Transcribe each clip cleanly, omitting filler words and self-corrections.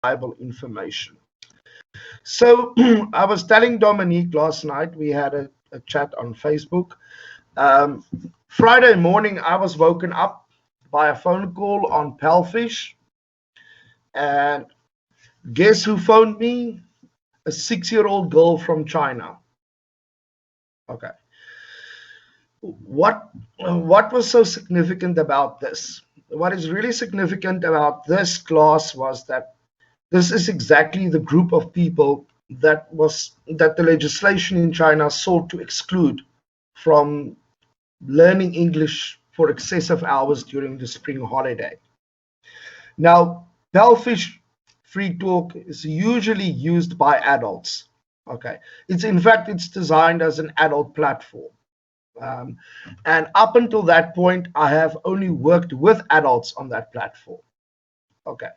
reliable information. So I was telling Dominique last night, we had a chat on Facebook. Um, Friday morning, I was woken up by a phone call on Pelfish. And guess who phoned me? A 6-year-old girl from China. Okay. What was so significant about this? What is really significant about this class was that this is exactly the group of people that the legislation in China sought to exclude from learning English for excessive hours during the spring holiday. Now, Pelfish Free Talk is usually used by adults. Okay, it's designed as an adult platform. Um, and up until that point, I have only worked with adults on that platform. Okay.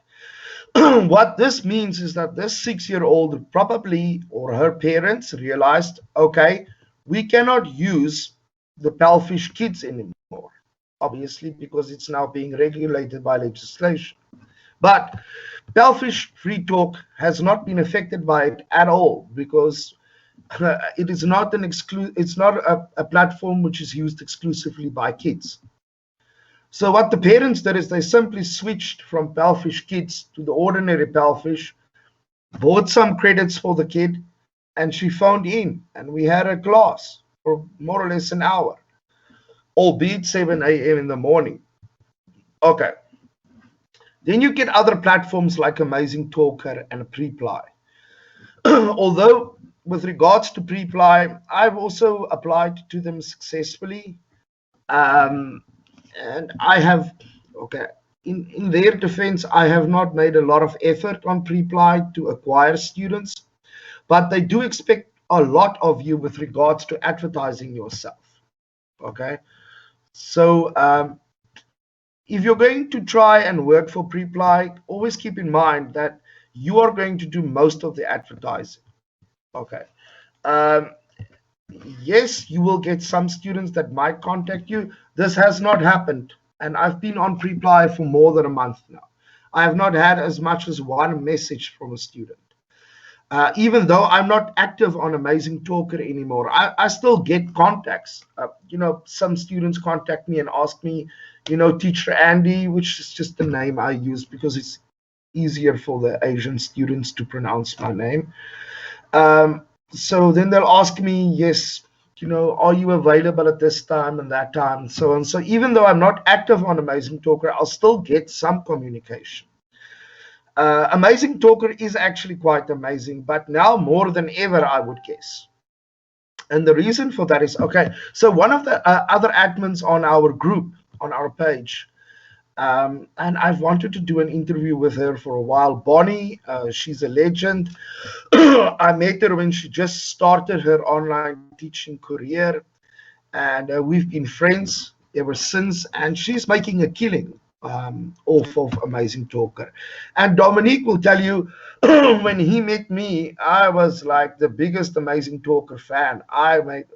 What this means is that this 6-year-old probably, or her parents, realized, okay, we cannot use the Pelfish Kids anymore, obviously, because it's now being regulated by legislation. But Pelfish Free Talk has not been affected by it at all, because it is not it's not a platform which is used exclusively by kids. So what the parents did is they simply switched from Pelfish Kids to the ordinary Pelfish, bought some credits for the kid, and she phoned in, and we had a class for more or less an hour, albeit 7 a.m. in the morning. Okay. Then you get other platforms like Amazing Talker and Preply. Although with regards to Preply, I've also applied to them successfully. And I have, okay, in their defense, I have not made a lot of effort on Preply to acquire students, but they do expect a lot of you with regards to advertising yourself. Okay, so if you're going to try and work for Preply, always keep in mind that you are going to do most of the advertising. Okay. Um, yes, you will get some students that might contact you. This has not happened, and I've been on Preply for more than a month now. I have not had as much as one message from a student. Even though I'm not active on Amazing Talker anymore, I still get contacts. Some students contact me and ask me, Teacher Andy, which is just the name I use because it's easier for the Asian students to pronounce my name. So then they'll ask me, yes, are you available at this time and that time and so on. So even though I'm not active on Amazing Talker, I'll still get some communication. Amazing Talker is actually quite amazing, but now more than ever, I would guess. And the reason for that is, okay, so one of the other admins on our group, on our page, and I've wanted to do an interview with her for a while. Bonnie, she's a legend. I met her when she just started her online teaching career, and we've been friends ever since, and she's making a killing off of Amazing Talker. And Dominique will tell you, when he met me, I was like the biggest Amazing Talker fan. I made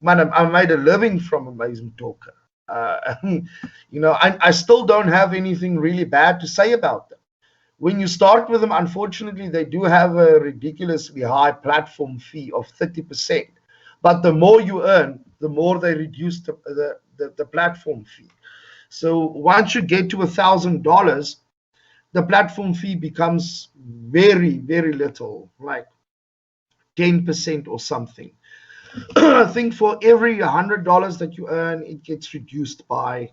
a living from Amazing Talker. I still don't have anything really bad to say about them. When you start with them, unfortunately, they do have a ridiculously high platform fee of 30%. But the more you earn, the more they reduce the platform fee. So once you get to $1,000, the platform fee becomes very, very little, like 10% or something. I think for every $100 that you earn, it gets reduced by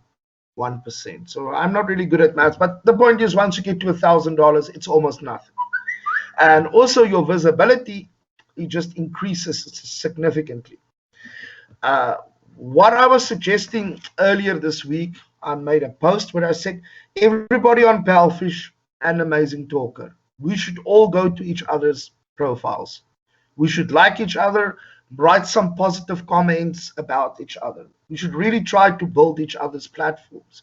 1%. So I'm not really good at maths, but the point is, once you get to $1,000, it's almost nothing. And also your visibility, it just increases significantly. What I was suggesting earlier this week, I made a post where I said, everybody on Pelfish and Amazing Talker, we should all go to each other's profiles. We should like each other, write some positive comments about each other. We should really try to build each other's platforms.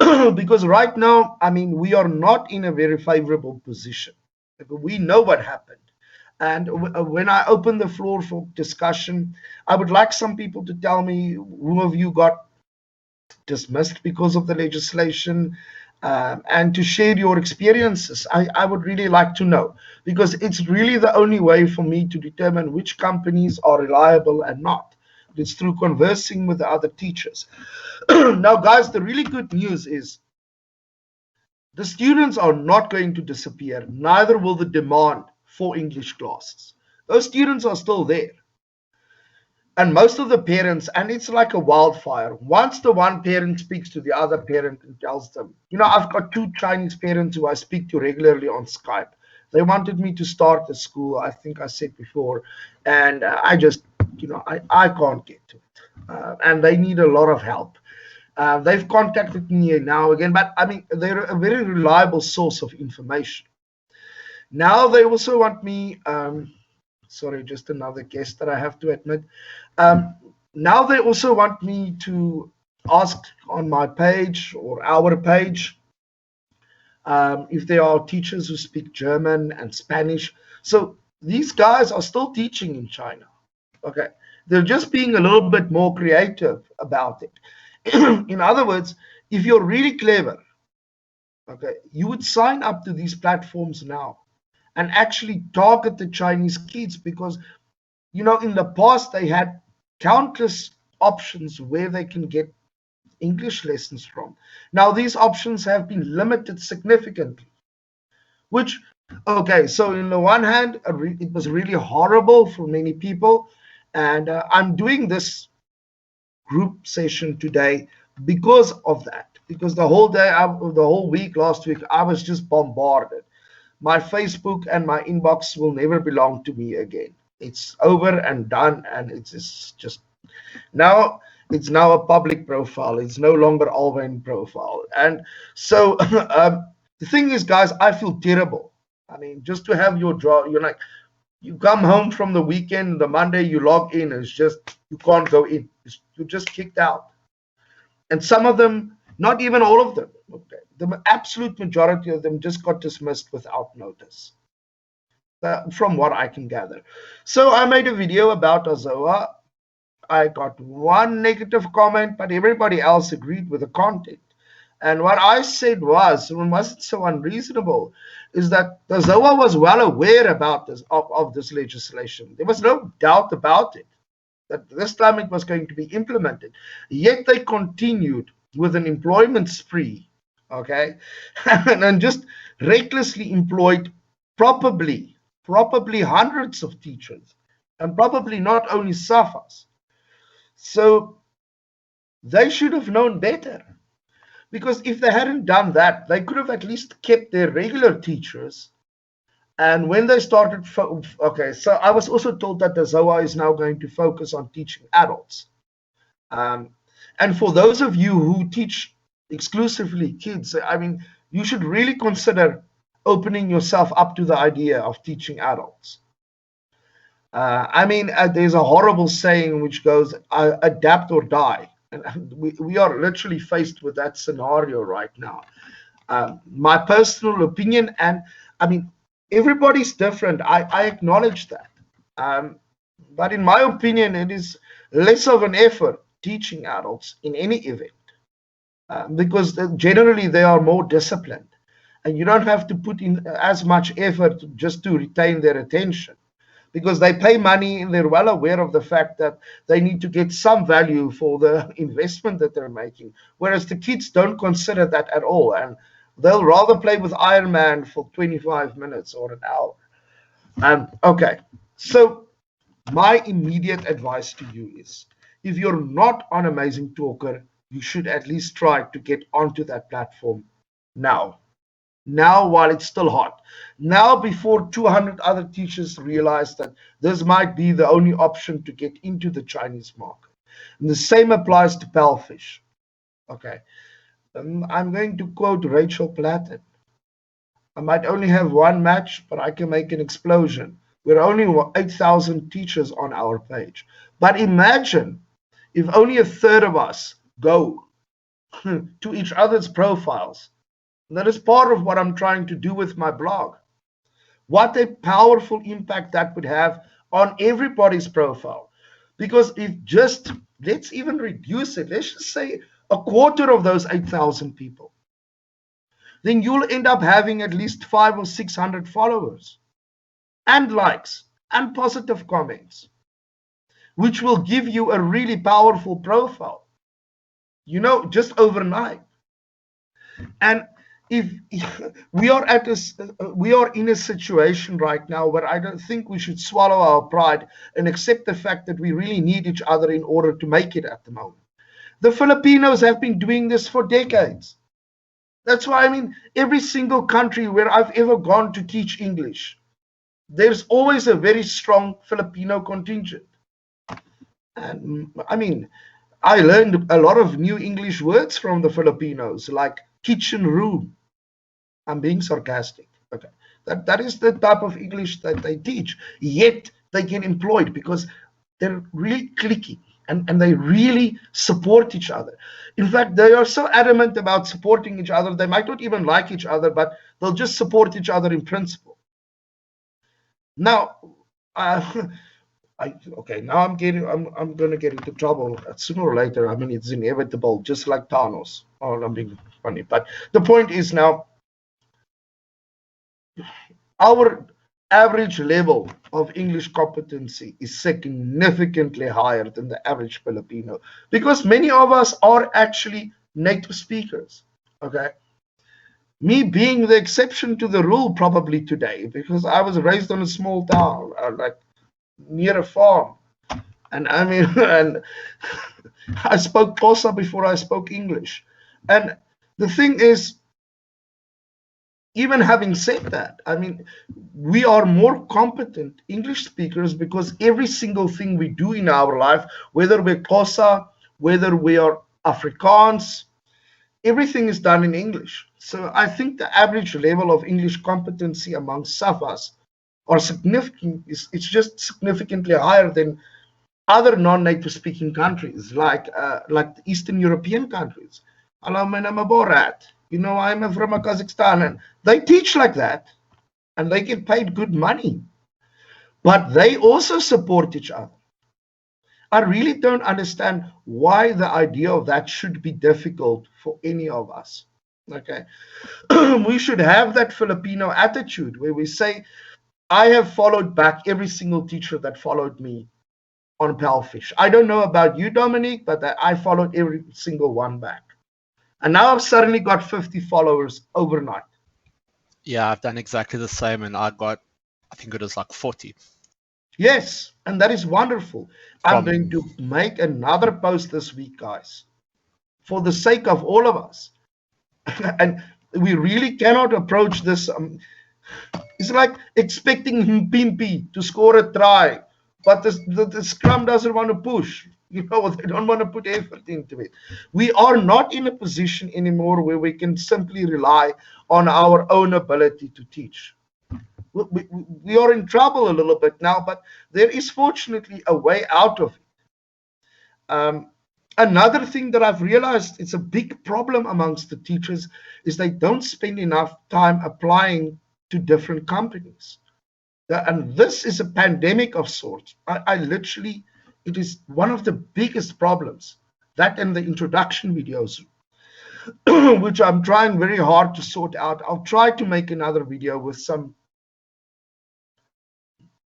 Because right now, we are not in a very favorable position. We know what happened. And when I open the floor for discussion, I would like some people to tell me who of you got dismissed because of the legislation. and to share your experiences. I would really like to know, because it's really the only way for me to determine which companies are reliable and not. It's through conversing with the other teachers. Now, guys, the really good news is the students are not going to disappear, neither will the demand for English classes. Those students are still there. And most of the parents, and it's like a wildfire. Once the one parent speaks to the other parent and tells them, I've got two Chinese parents who I speak to regularly on Skype. They wanted me to start the school, I think I said before, and I just, I can't get to it. And they need a lot of help. They've contacted me now again, but I mean, they're a very reliable source of information. Now they also want me, sorry, just another guest that I have to admit. Now they also want me to ask on my page or our page if there are teachers who speak German and Spanish. So these guys are still teaching in China. Okay, they're just being a little bit more creative about it. In other words, if you're really clever, okay, you would sign up to these platforms now and actually target the Chinese kids, because in the past they had countless options where they can get English lessons from. Now these options have been limited significantly, which, okay, so in the one hand, it was really horrible for many people, and I'm doing this group session today because of that, because the whole day, the whole week last week, I was just bombarded. My Facebook and my inbox will never belong to me again. It's over and done, and it's just now, it's now a public profile. It's no longer Alwyn profile. And so the thing is, guys, I feel terrible. I mean, just to have your job, you come home from the weekend, the Monday you log in, it's just, you can't go in. You're just kicked out. And some of them, not even all of them, okay, the absolute majority of them just got dismissed without notice, from what I can gather. So I made a video about Azoa. I got one negative comment, but everybody else agreed with the content. And what I said was, it wasn't so unreasonable, is that the ZOA was well aware about this of this legislation. There was no doubt about it, that this time it was going to be implemented. Yet they continued with an employment spree, okay, and just recklessly employed probably hundreds of teachers, and probably not only SAFAs. So they should have known better, because if they hadn't done that, they could have at least kept their regular teachers. And when they started, okay, so I was also told that the ZOA is now going to focus on teaching adults. And for those of you who teach exclusively kids, I mean, you should really consider opening yourself up to the idea of teaching adults. I mean, there's a horrible saying which goes, adapt or die. And we are literally faced with that scenario right now. My personal opinion, and I mean, everybody's different. I acknowledge that. But in my opinion, it is less of an effort teaching adults in any event, because generally they are more disciplined. And you don't have to put in as much effort just to retain their attention, because they pay money and they're well aware of the fact that they need to get some value for the investment that they're making. Whereas the kids don't consider that at all. And they'll rather play with Iron Man for 25 minutes or an hour. Okay, so my immediate advice to you is, if you're not on Amazing Talker, you should at least try to get onto that platform now. Now, while it's still hot. Now, before 200 other teachers realize that this might be the only option to get into the Chinese market. And the same applies to Palfish. Okay. I'm going to quote Rachel Platten. I might only have one match, but I can make an explosion. We're only 8,000 teachers on our page. But imagine if only a third of us go to each other's profiles. That is part of what I'm trying to do with my blog. What a powerful impact that would have on everybody's profile. Because if just, let's even reduce it, let's just say a quarter of those 8,000 people then you'll end up having at least 500 or 600 followers and likes and positive comments, which will give you a really powerful profile, just overnight. And if we are in a situation right now where I don't think we should swallow our pride and accept the fact that we really need each other in order to make it at the moment. The Filipinos have been doing this for decades. That's why, every single country where I've ever gone to teach English, there's always a very strong Filipino contingent. And I learned a lot of new English words from the Filipinos, like kitchen room. I'm being sarcastic. Okay, that is the type of English that they teach. Yet they get employed because they're really clicky and they really support each other. In fact, they are so adamant about supporting each other. They might not even like each other, but they'll just support each other in principle. Now, now I'm going to get into trouble sooner or later. It's inevitable, just like Thanos. Oh, I'm being funny, but the point is now, our average level of English competency is significantly higher than the average Filipino, because many of us are actually native speakers. Okay, me being the exception to the rule probably today, because I was raised on a small town, like near a farm, and and I spoke Xhosa before I spoke English. And the thing is, even having said that, we are more competent English speakers because every single thing we do in our life, whether we're Xhosa, whether we are Afrikaans, everything is done in English. So I think the average level of English competency amongst Safas are significant. It's just significantly higher than other non-native speaking countries, like the Eastern European countries. Hello, my name is Borat. I'm from Kazakhstan, and they teach like that, and they get paid good money. But they also support each other. I really don't understand why the idea of that should be difficult for any of us. Okay, we should have that Filipino attitude where we say, I have followed back every single teacher that followed me on Palfish. I don't know about you, Dominique, but I followed every single one back. And now I've suddenly got 50 followers overnight. Yeah, I've done exactly the same, and I think it was like 40. Yes, and that is wonderful. I'm going to make another post this week, guys, for the sake of all of us. And we really cannot approach this. It's like expecting Mpimpi to score a try, but the scrum doesn't want to push. They don't want to put effort into it. We are not in a position anymore where we can simply rely on our own ability to teach. We are in trouble a little bit now, but there is fortunately a way out of it. Another thing that I've realized it's a big problem amongst the teachers is they don't spend enough time applying to different companies. And this is a pandemic of sorts. It is one of the biggest problems, that and the introduction videos, which I'm trying very hard to sort out. I'll try to make another video with some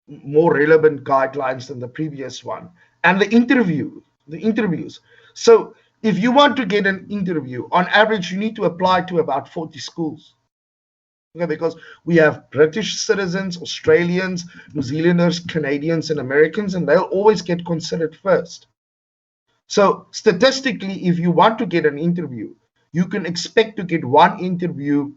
more relevant guidelines than the previous one. And the interviews. So if you want to get an interview, on average, you need to apply to about 40 schools. Okay, because we have British citizens, Australians, New Zealanders, Canadians, and Americans, and they'll always get considered first. So statistically, if you want to get an interview, you can expect to get one interview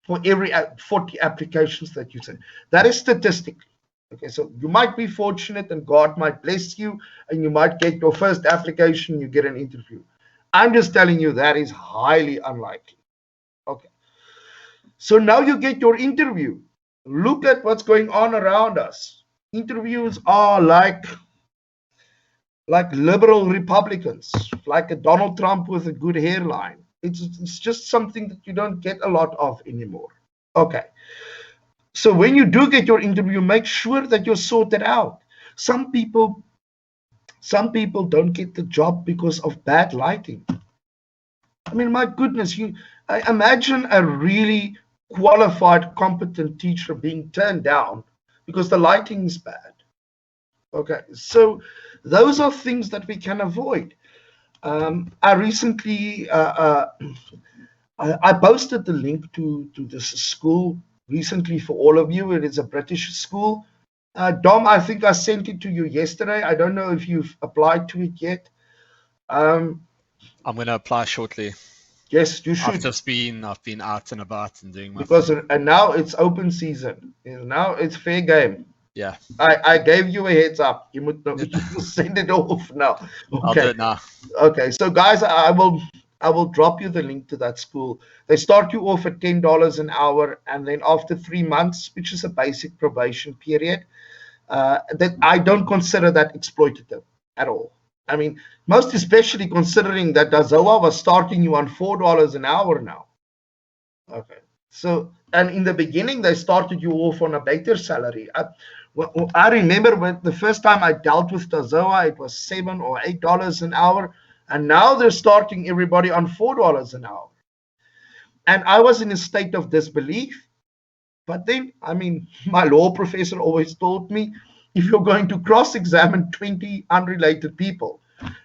for every 40 applications that you send. That is statistically. Okay, so you might be fortunate and God might bless you and you might get your first application, you get an interview. I'm just telling you that is highly unlikely. Okay. So now you get your interview. Look at what's going on around us. Interviews are like liberal Republicans, like a Donald Trump with a good hairline. It's just something that you don't get a lot of anymore. Okay. So when you do get your interview, make sure that you're sorted out. Some people don't get the job because of bad lighting. I mean, my goodness, I imagine a really qualified, competent teacher being turned down because the lighting is bad. Okay, so those are things that we can avoid. I recently I posted the link to this school recently for all of you. It is a British school. Dom, I think I sent it to you yesterday. I don't know if you've applied to it yet. I'm going to apply shortly. Yes, you should. I've been out and about and doing my because thing. and now it's open season. Now it's fair game. Yeah. I gave you a heads up. You must send it off now. Okay. I'll do it now. Okay, so guys, I will drop you the link to that school. They start you off at $10 an hour, and then after 3 months, which is a basic probation period, that I don't consider that exploitative at all. I mean, most especially considering that Dazoa was starting you on $4 an hour now. Okay, so and in the beginning they started you off on a better salary. I remember when the first time I dealt with Dazoa, it was $7 or $8 an hour, and now they're starting everybody on $4 an hour. And I was in a state of disbelief. But then, I mean, my law professor always told me, if you're going to cross-examine 20 unrelated people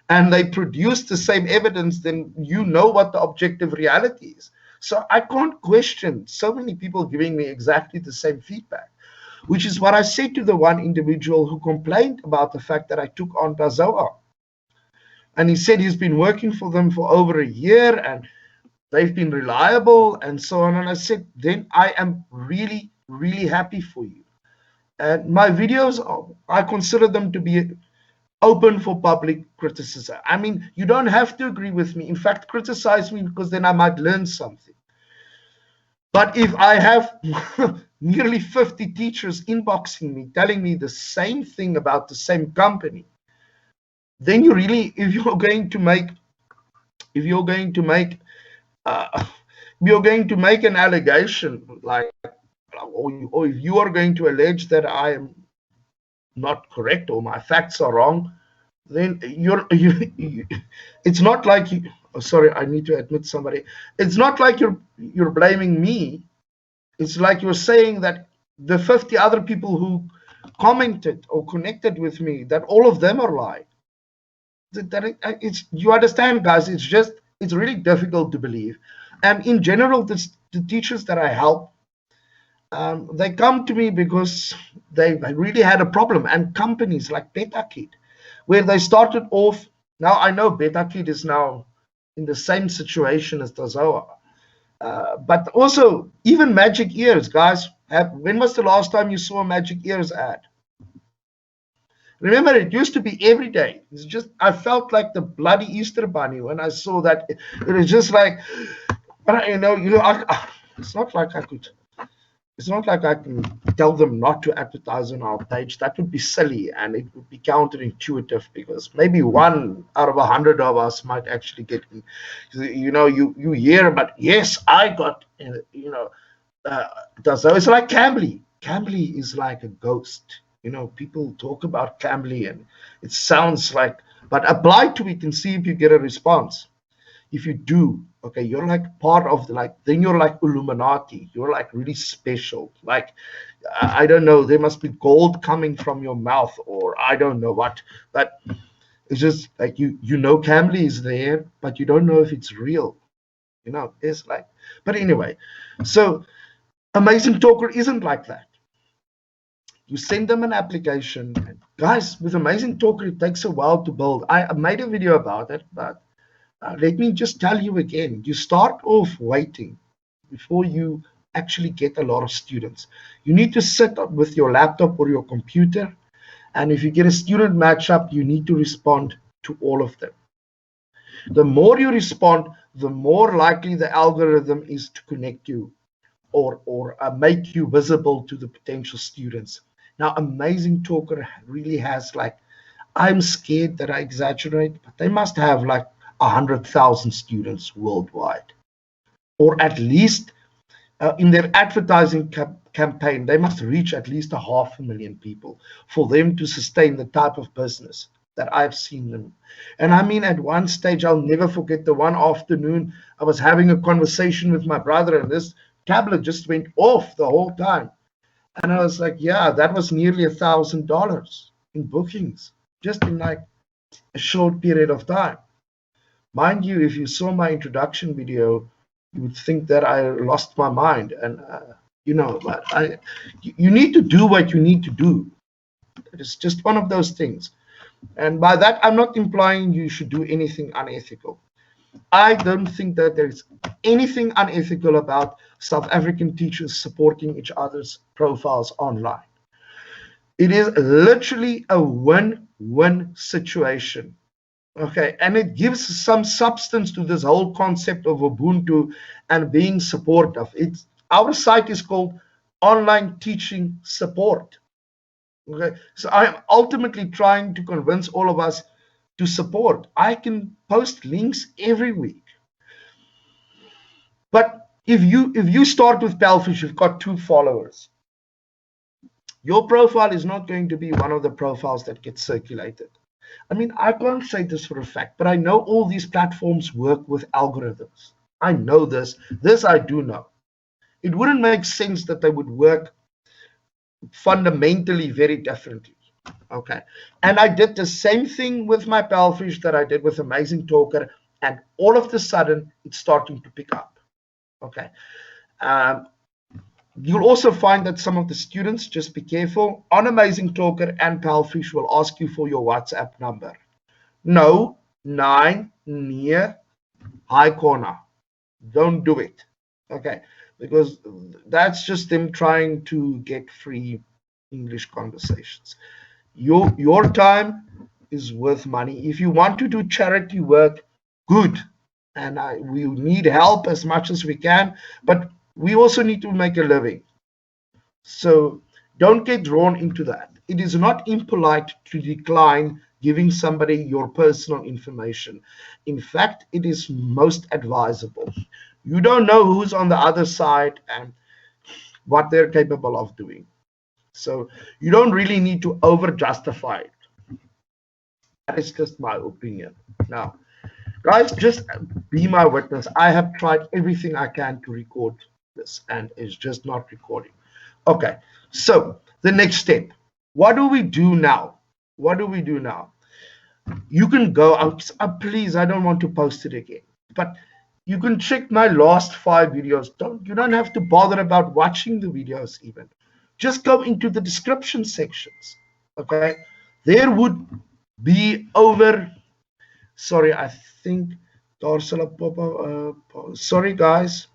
and they produce the same evidence, then you know what the objective reality is. So I can't question so many people giving me exactly the same feedback, which is what I said to the one individual who complained about the fact that I took on Dazoa. And he said he's been working for them for over a year and they've been reliable and so on. And I said, then I am really, really happy for you. And my videos, I consider them to be open for public criticism. I mean, you don't have to agree with me. In fact, criticize me because then I might learn something. But if I have nearly 50 teachers inboxing me, telling me the same thing about the same company, then you really, if you're going to make an allegation like, or if you are going to allege that I am not correct or my facts are wrong, then it's not like you, sorry, I need to admit somebody. It's not like you're blaming me. It's like you're saying that the 50 other people who commented or connected with me, that all of them are lying. You understand, guys? It's really difficult to believe. And in general, the teachers that I help, they come to me because they really had a problem. And companies like BetaKid, where they started off, now I know BetaKid is now in the same situation as Dazoa. But also, even Magic Ears, guys, when was the last time you saw a Magic Ears ad? Remember, it used to be every day. It's just, I felt like the bloody Easter bunny when I saw that. It was just like, it's not like I can tell them not to advertise on our page. That would be silly and it would be counterintuitive because maybe 1 out of 100 of us might actually get, you hear, but yes, I got, so it's like Cambly. Cambly is like a ghost. People talk about Cambly and it sounds like, but apply to it and see if you get a response. If you do, okay, you're like part of then you're like Illuminati. You're like really special. Like, I don't know, there must be gold coming from your mouth or I don't know what, but it's just like, Cambly is there, but you don't know if it's real. It's like, but anyway, so Amazing Talker isn't like that. You send them an application. Guys, with Amazing Talker, it takes a while to build. I made a video about it, but let me just tell you again. You start off waiting before you actually get a lot of students. You need to sit up with your laptop or your computer, and if you get a student matchup, you need to respond to all of them. The more you respond, the more likely the algorithm is to connect you or make you visible to the potential students. Now, Amazing Talker really has, like, I'm scared that I exaggerate, but they must have like 100,000 students worldwide, or at least in their advertising campaign, they must reach at least 500,000 people for them to sustain the type of business that I've seen them. And I mean, at one stage, I'll never forget the one afternoon I was having a conversation with my brother, and this tablet just went off the whole time. And I was like, yeah, that was nearly $1,000 in bookings, just in like a short period of time. Mind you, if you saw my introduction video, you would think that I lost my mind. And, but you need to do what you need to do. It's just one of those things. And by that, I'm not implying you should do anything unethical. I don't think that there's anything unethical about South African teachers supporting each other's profiles online. It is literally a win-win situation. Okay, and it gives some substance to this whole concept of Ubuntu and being supportive. Our site is called Online Teaching Support. Okay, so I'm ultimately trying to convince all of us to support. I can post links every week. But if you start with Pelfish, you've got 2 followers. Your profile is not going to be one of the profiles that gets circulated. I mean, I can't say this for a fact, but I know all these platforms work with algorithms. I know this. This I do know. It wouldn't make sense that they would work fundamentally very differently. Okay. And I did the same thing with my Pelfish that I did with Amazing Talker, and all of a sudden it's starting to pick up. Okay. You'll also find that some of the students, just be careful, on Amazing Talker and Pelfish will ask you for your WhatsApp number. No, 9 near high corner. Don't do it. Okay, because that's just them trying to get free English conversations. Your time is worth money. If you want to do charity work, good. And we need help as much as we can, but we also need to make a living. So don't get drawn into that. It is not impolite to decline giving somebody your personal information. In fact, it is most advisable. You don't know who's on the other side and what they're capable of doing. So you don't really need to over-justify it. That is just my opinion. Now, guys, just be my witness. I have tried everything I can to record this, and it's just not recording. Okay, so the next step. What do we do now? What do we do now? You can go out. Please, I don't want to post it again. But you can check my last 5 videos. You don't have to bother about watching the videos even. Just go into the description sections. Okay, there would be over. Sorry, I think Dorsala Papa. Sorry, guys.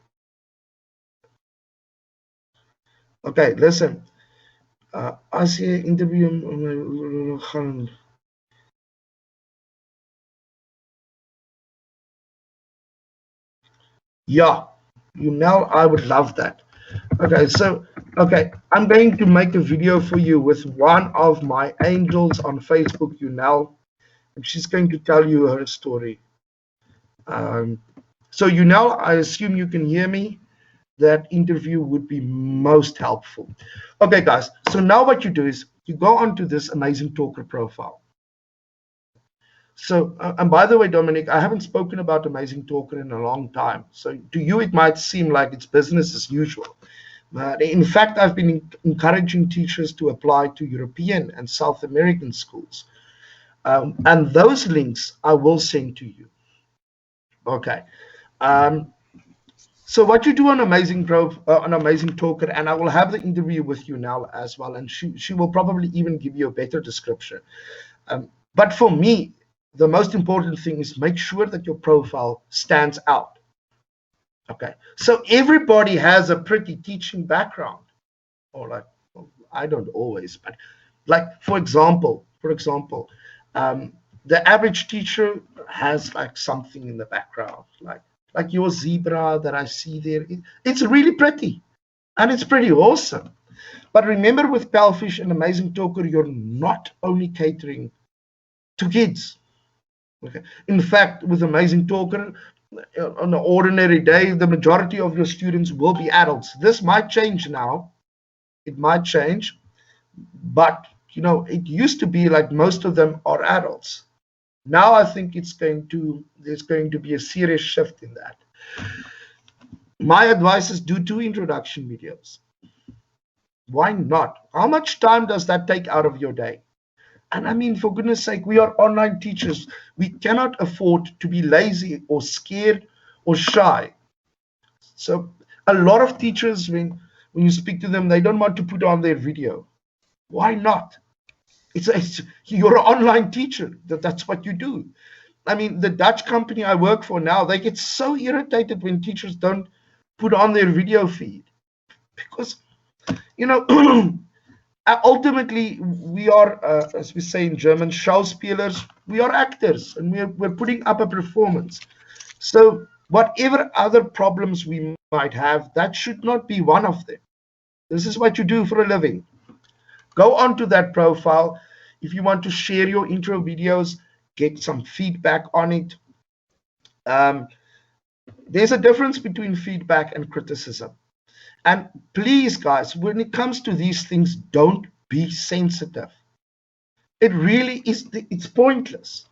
Okay, listen. As je interview gaan. Yeah, I would love that. Okay, so I'm going to make a video for you with one of my angels on Facebook, Yunel, and she's going to tell you her story. So Yunel, I assume you can hear me. That interview would be most helpful. Okay, guys, so now what you do is you go onto this Amazing Talker profile. So, and by the way, Dominic, I haven't spoken about Amazing Talker in a long time. So to you, it might seem like it's business as usual. But in fact, I've been encouraging teachers to apply to European and South American schools. And those links I will send to you. Okay. So what you do on Amazing Talker, and I will have the interview with you now as well, and she will probably even give you a better description. But for me, the most important thing is make sure that your profile stands out. Okay, so everybody has a pretty teaching background, or like, well, I don't always, but like for example, the average teacher has like something in the background, like your zebra that I see there. It's really pretty, and it's pretty awesome. But remember, with Pelfish and Amazing Talker, you're not only catering to kids. Okay. In fact, with Amazing Talker, on an ordinary day, the majority of your students will be adults. This might change now. It might change, but you know, it used to be like most of them are adults. Now I think there's going to be a serious shift in that. My advice is do 2 introduction videos. Why not? How much time does that take out of your day? And I mean, for goodness sake, we are online teachers. We cannot afford to be lazy or scared or shy. So a lot of teachers, when you speak to them, they don't want to put on their video. Why not? You're an online teacher. That's what you do. I mean, the Dutch company I work for now, they get so irritated when teachers don't put on their video feed, because, you know, ultimately we are, as we say in German, Schauspielers. We are actors, and we're putting up a performance. So whatever other problems we might have, that should not be one of them. This is what you do for a living. Go onto that profile. If you want to share your intro videos, get some feedback on it. There's a difference between feedback and criticism. And please, guys, when it comes to these things, don't be sensitive. It really is, it's pointless.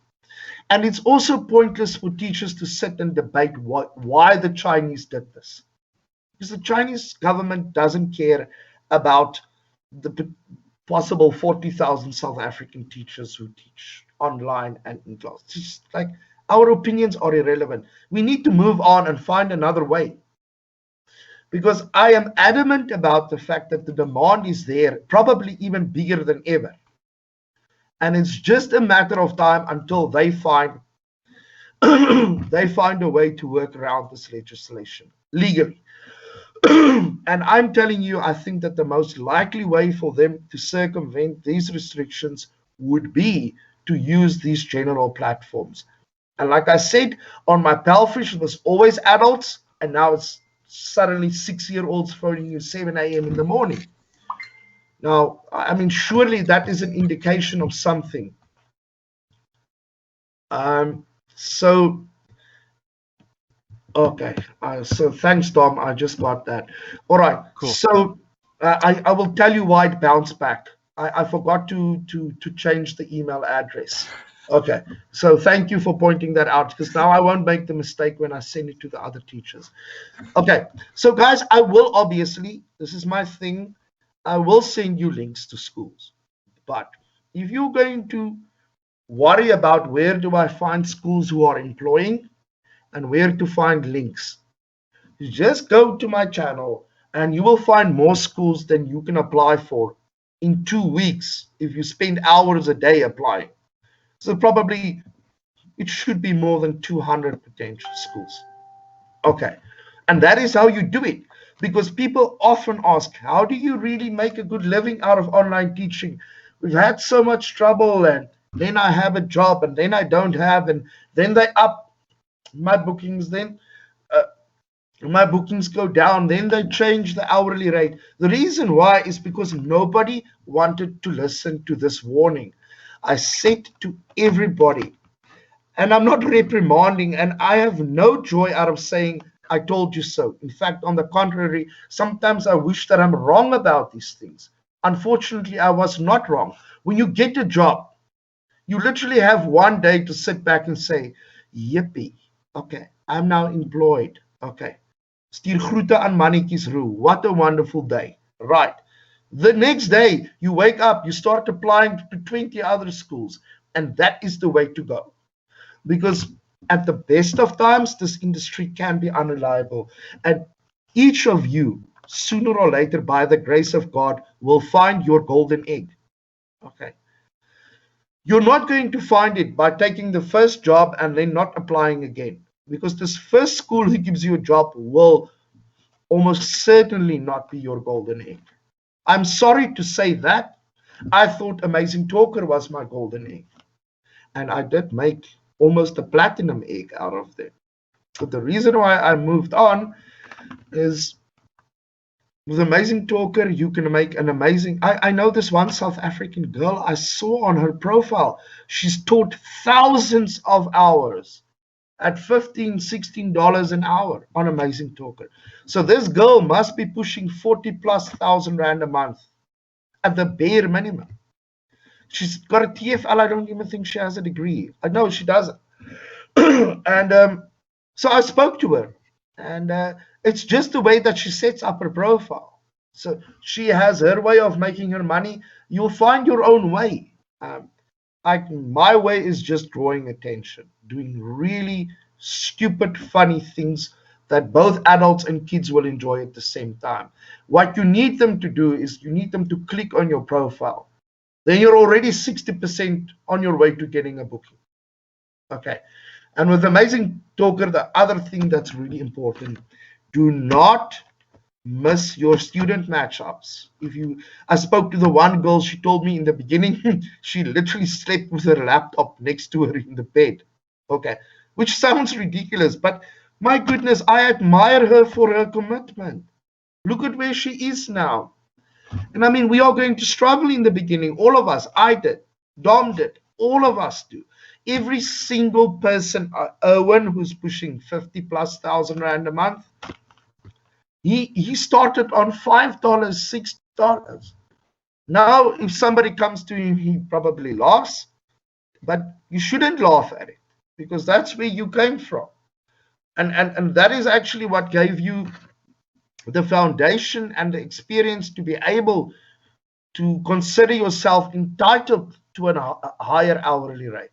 And it's also pointless for teachers to sit and debate why the Chinese did this. Because the Chinese government doesn't care about the possible 40,000 South African teachers who teach online and in class. It's just like, our opinions are irrelevant. We need to move on and find another way. Because I am adamant about the fact that the demand is there, probably even bigger than ever. And it's just a matter of time until they find a way to work around this legislation legally. And I'm telling you, I think that the most likely way for them to circumvent these restrictions would be to use these general platforms. And like I said, on my Palfish, it was always adults, and now it's suddenly 6-year-olds phoning you 7 a.m. in the morning. Now, I mean, surely that is an indication of something. Okay, so thanks, Tom. I just got that. All right, cool. So I will tell you why it bounced back. I forgot to change the email address. Okay, so thank you for pointing that out, because now I won't make the mistake when I send it to the other teachers. Okay, so guys, I will obviously, this is my thing, I will send you links to schools. But if you're going to worry about where do I find schools who are employing and where to find links, you just go to my channel and you will find more schools than you can apply for in 2 weeks if you spend hours a day applying. So probably it should be more than 200 potential schools. Okay, and that is how you do it, because people often ask, how do you really make a good living out of online teaching? We've had so much trouble, and then I have a job, and then I don't have, and then they up my bookings, then my bookings go down, then they change the hourly rate. The reason why is because nobody wanted to listen to this warning. I said to everybody, and I'm not reprimanding, and I have no joy out of saying, I told you so. In fact, on the contrary, sometimes I wish that I'm wrong about these things. Unfortunately, I was not wrong. When you get a job, you literally have one day to sit back and say, yippee, okay, I'm now employed. Okay, stuur groete aan mannetjies Roo. What a wonderful day. Right. The next day, you wake up, you start applying to 20 other schools, and that is the way to go. Because at the best of times, this industry can be unreliable. And each of you, sooner or later, by the grace of God, will find your golden egg. Okay. You're not going to find it by taking the first job and then not applying again. Because this first school who gives you a job will almost certainly not be your golden egg. I'm sorry to say that. I thought Amazing Talker was my golden egg. And I did make almost a platinum egg out of them. But the reason why I moved on is with Amazing Talker, you can make an amazing... I know this one South African girl I saw on her profile. She's taught thousands of hours at $15, $16 an hour on Amazing Talker. So this girl must be pushing 40,000+ rand a month at the bare minimum. She's got a TFL. I don't even think she has a degree. I know she doesn't. And so I spoke to her, and it's just the way that she sets up her profile. So she has her way of making her money. You'll find your own way. My way is just drawing attention, doing really stupid, funny things that both adults and kids will enjoy at the same time. What you need them to do is you need them to click on your profile. Then you're already 60% on your way to getting a booking. Okay. And with Amazing Talker, the other thing that's really important, do not miss your student matchups. I spoke to the one girl, she told me in the beginning, she literally slept with her laptop next to her in the bed. Okay. Which sounds ridiculous, but my goodness, I admire her for her commitment. Look at where she is now. And I mean, we are going to struggle in the beginning. All of us. I did. Dom did. All of us do. Every single person, Owen, who's pushing 50,000+ rand a month, he started on $5, $6. Now, if somebody comes to him, he probably laughs, but you shouldn't laugh at it because that's where you came from. And that is actually what gave you the foundation and the experience to be able to consider yourself entitled to a higher hourly rate.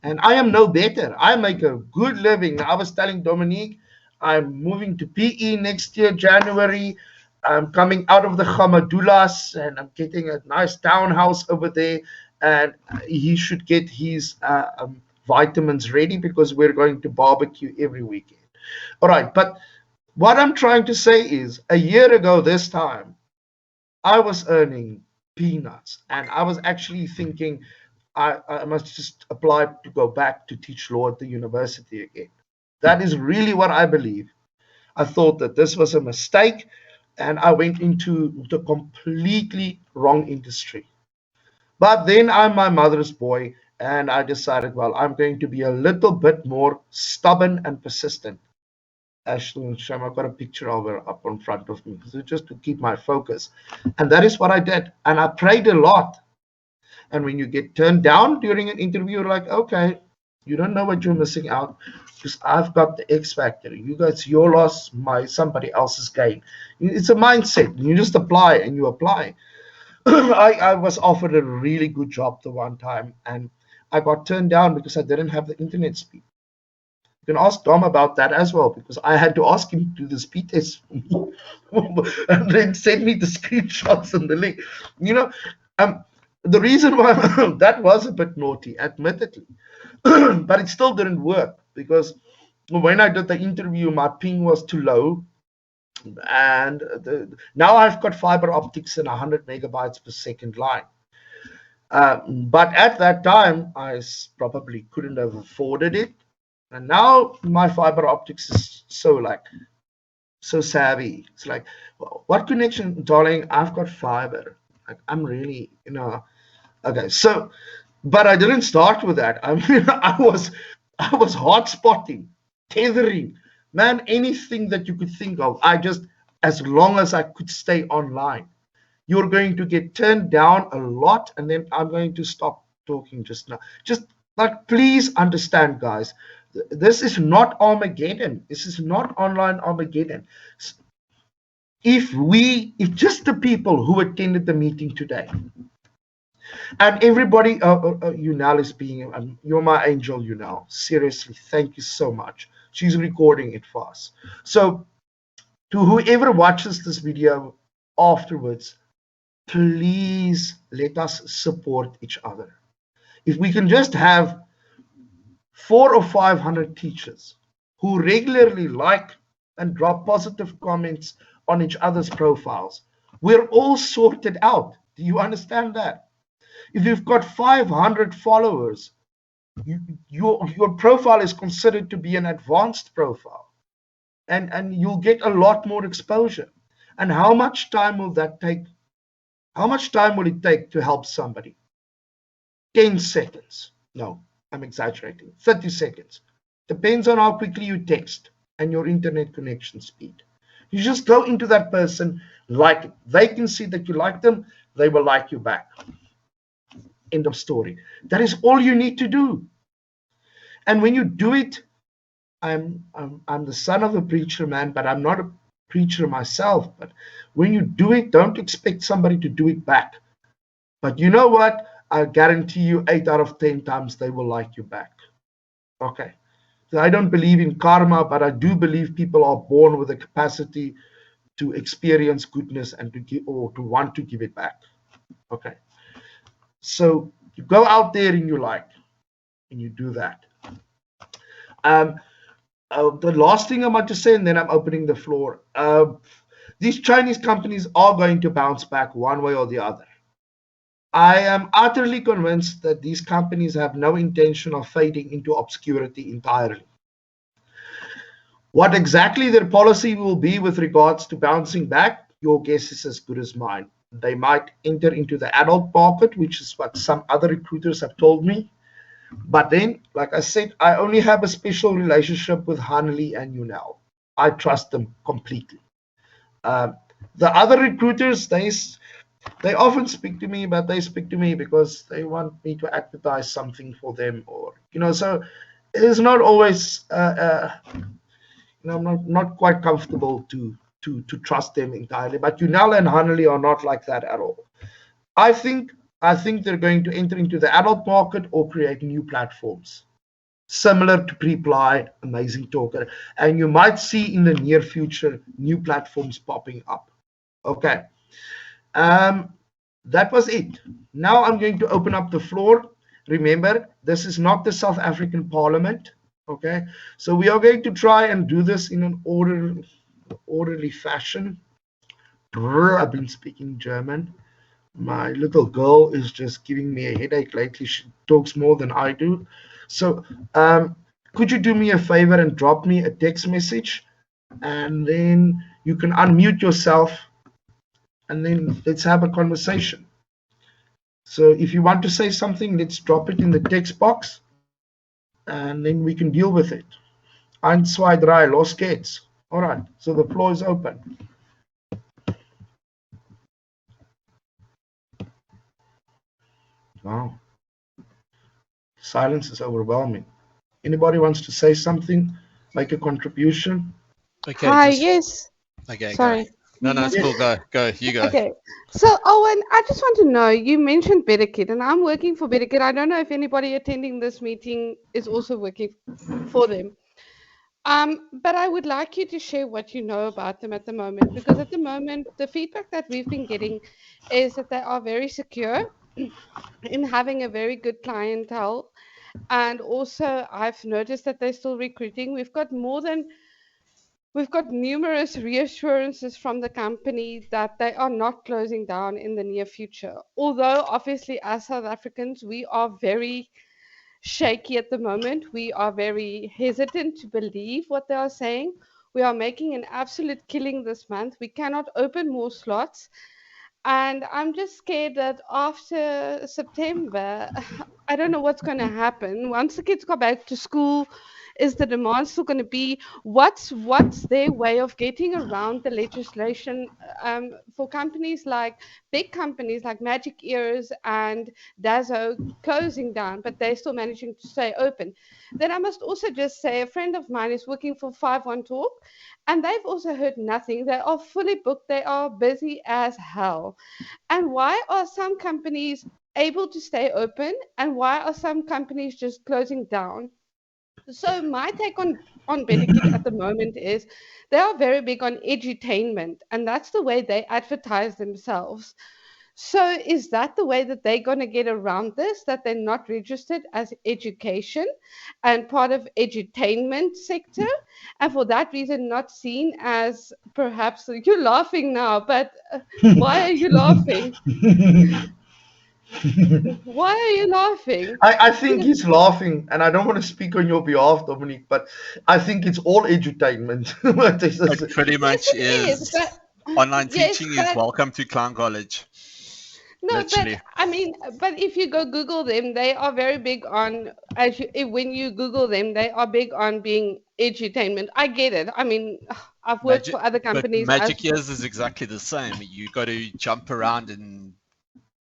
And I am no better. I make a good living. I was telling Dominique, I'm moving to PE next year, January. I'm coming out of the Hamadulas and I'm getting a nice townhouse over there. And he should get his vitamins ready because we're going to barbecue every weekend. All right. But what I'm trying to say is a year ago this time, I was earning peanuts. And I was actually thinking, I must just apply to go back to teach law at the university again. That is really what I believe. I thought that this was a mistake, and I went into the completely wrong industry. But then I'm my mother's boy, and I decided, well, I'm going to be a little bit more stubborn and persistent. Ashley Shem, I've got a picture of her up in front of me, so just to keep my focus. And that is what I did. And I prayed a lot. And when you get turned down during an interview, you're like, okay, you don't know what you're missing out because I've got the X factor. You got your loss, somebody else's gain. It's a mindset. You just apply and you apply. I was offered a really good job the one time, and I got turned down because I didn't have the internet speed. You can ask Dom about that as well, because I had to ask him to do the speed test for me and then send me the screenshots and the link. The reason why that was a bit naughty, admittedly, but it still didn't work because when I did the interview, my ping was too low. And now I've got fiber optics and 100 megabytes per second line. But at that time, I probably couldn't have afforded it. And now my fiber optics is so savvy. It's like, what connection, darling? I've got fiber. Like, I'm really, okay. So, but I didn't start with that. I mean, I was hotspotting, tethering, man, anything that you could think of. As long as I could stay online. You're going to get turned down a lot, and then I'm going to stop talking just now. Just like, please understand, guys, this is not Armageddon. This is not online Armageddon. If just the people who attended the meeting today, and everybody, Yunal is being, you're my angel, Yunal. Seriously, thank you so much. She's recording it for us. So to whoever watches this video afterwards, please let us support each other. If we can just have 400 or 500 teachers who regularly like and drop positive comments on each other's profiles, we're all sorted out. Do you understand that? If you've got 500 followers, your profile is considered to be an advanced profile, and you'll get a lot more exposure. And how much time will that take? How much time will it take to help somebody? 10 seconds. No, I'm exaggerating. 30 seconds. Depends on how quickly you text and your internet connection speed. You just go into that person, like it. They can see that you like them, they will like you back. End of story. That is all you need to do. And when you do it, I'm the son of a preacher, man, but I'm not a preacher myself. But when you do it, don't expect somebody to do it back. But you know what? I guarantee you 8 out of 10 times they will like you back. Okay. So I don't believe in karma, but I do believe people are born with the capacity to experience goodness and to give, or to want to give it back. Okay. So you go out there and you like, and you do that. The last thing I want to say, and then I'm opening the floor. These Chinese companies are going to bounce back one way or the other. I am utterly convinced that these companies have no intention of fading into obscurity entirely. What exactly their policy will be with regards to bouncing back, your guess is as good as mine. They might enter into the adult market, which is what some other recruiters have told me. But then, like I said, I only have a special relationship with Hanley and Yunel. I trust them completely. The other recruiters, they often speak to me, but they speak to me because they want me to advertise something for them, or so it's not always I'm not quite comfortable to trust them entirely. But Yunel and Hanley are not like that at all. I think they're going to enter into the adult market or create new platforms similar to Preply, Amazing Talker, and you might see in the near future new platforms popping up. Okay. That was it. Now I'm going to open up the floor. Remember, this is not the South African Parliament. Okay, so we are going to try and do this in an orderly fashion. I've been speaking German. My little girl is just giving me a headache lately. She talks more than I do. So could you do me a favor and drop me a text message, and then you can unmute yourself, and then let's have a conversation. So if you want to say something, let's drop it in the text box, and then we can deal with it. 1, 2, 3, los geht's. All right, so the floor is open. Wow. Silence is overwhelming. Anybody wants to say something, make a contribution? Okay. Hi, yes. Okay. Sorry. Go. No, it's cool. Go. You go. Okay. So, Owen, I just want to know, you mentioned BetterKit, and I'm working for BetterKit. I don't know if anybody attending this meeting is also working for them. But I would like you to share what you know about them at the moment, because at the moment, the feedback that we've been getting is that they are very secure in having a very good clientele. And also, I've noticed that they're still recruiting. We've got numerous reassurances from the company that they are not closing down in the near future. Although, obviously, as South Africans, we are very shaky at the moment. We are very hesitant to believe what they are saying. We are making an absolute killing this month. We cannot open more slots. And I'm just scared that after September, I don't know what's going to happen. Once the kids go back to school, is the demand still going to be? What's their way of getting around the legislation for companies like big companies like Magic Ears and Dazo closing down, but they're still managing to stay open? Then I must also just say a friend of mine is working for 51 Talk, and they've also heard nothing. They are fully booked. They are busy as hell. And why are some companies able to stay open, and why are some companies just closing down? So my take on BetterKit at the moment is they are very big on edutainment, and that's the way they advertise themselves. So is that the way that they're going to get around this, that they're not registered as education and part of edutainment sector, and for that reason not seen as, perhaps you're laughing now, but why are you laughing? Why are you laughing? I think he's laughing, and I don't want to speak on your behalf, Dominique, but I think it's all edutainment. It pretty much Yes, is. but Online yes, teaching is welcome to Clown College. no, Literally. but I mean, but if you go Google them, they are very big on, when you Google them, they are big on being edutainment. I get it. I mean, I've worked for other But companies. Magic Ears is exactly the same. You got to jump around and